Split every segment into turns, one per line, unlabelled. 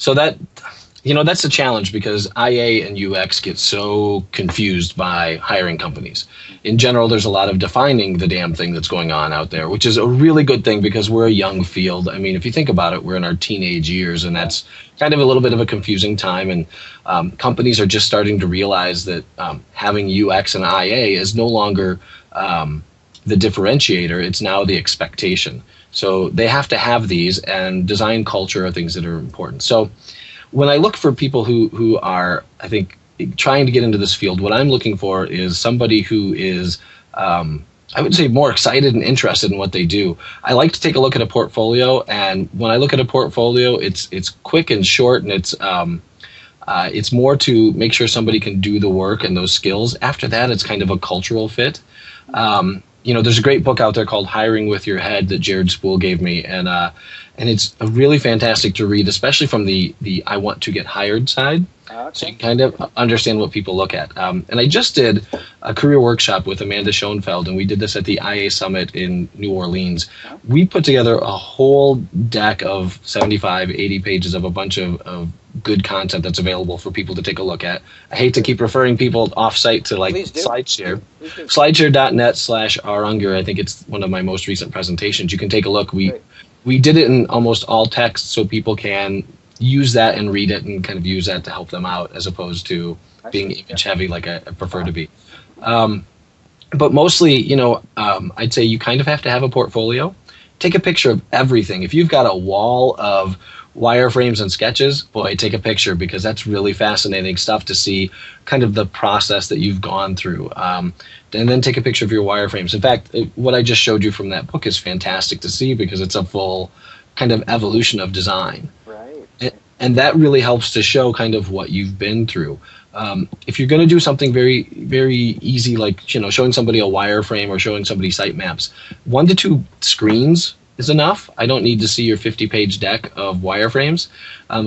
So that's a challenge because IA and UX get so confused by hiring companies. In general, there's a lot of defining the damn thing that's going on out there, which is a really good thing because we're a young field. I mean, if you think about it, we're in our teenage years, and that's kind of a little bit of a confusing time. And companies are just starting to realize that having UX and IA is no longer the differentiator. It's now the expectation. So they have to have these, and design culture are things that are important. So when I look for people who are, I think, trying to get into this field, what I'm looking for is somebody who is, I would say, more excited and interested in what they do. I like to take a look at a portfolio, and when I look at a portfolio, it's quick and short, and it's more to make sure somebody can do the work and those skills. After that, it's kind of a cultural fit. There's a great book out there called Hiring with Your Head that Jared Spool gave me, and it's really fantastic to read, especially from the I want to get hired side. Okay. So you kind of understand what people look at. And I just did a career workshop with Amanda Schoenfeld, and we did this at the IA Summit in New Orleans. Oh. We put together a whole deck of 75, 80 pages of a bunch of good content that's available for people to take a look at. I hate to keep referring people off-site to SlideShare. SlideShare.net/runger. I think it's one of my most recent presentations. You can take a look. We did it in almost all text so people can use that and read it and kind of use that to help them out as opposed to being image heavy like I prefer to be. But mostly, I'd say you kind of have to have a portfolio. Take a picture of everything. If you've got a wall of wireframes and sketches, boy, take a picture because that's really fascinating stuff to see kind of the process that you've gone through. And then take a picture of your wireframes. In fact, what I just showed you from that book is fantastic to see because it's a full kind of evolution of design. Right. And that really helps to show kind of what you've been through. If you're going to do something very, very easy, like showing somebody a wireframe or showing somebody sitemaps, 1 to 2 screens is enough. I don't need to see your 50-page deck of wireframes.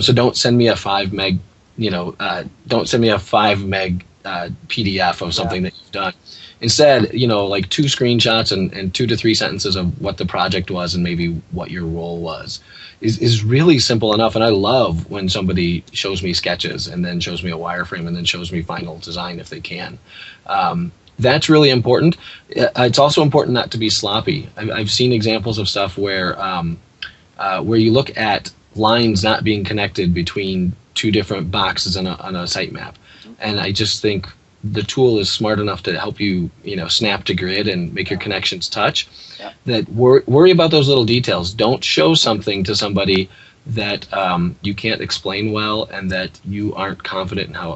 So don't send me a 5 meg, don't send me a 5 meg PDF of something that you've done. Instead, like 2 screenshots and 2 to 3 sentences of what the project was and maybe what your role was is really simple enough. And I love when somebody shows me sketches and then shows me a wireframe and then shows me final design if they can. That's really important. It's also important not to be sloppy. I've seen examples of stuff where you look at lines not being connected between 2 different boxes on a sitemap, and I just think the tool is smart enough to help you, snap to grid and make your connections touch. Yeah. That worry about those little details. Don't show something to somebody that you can't explain well and that you aren't confident in how it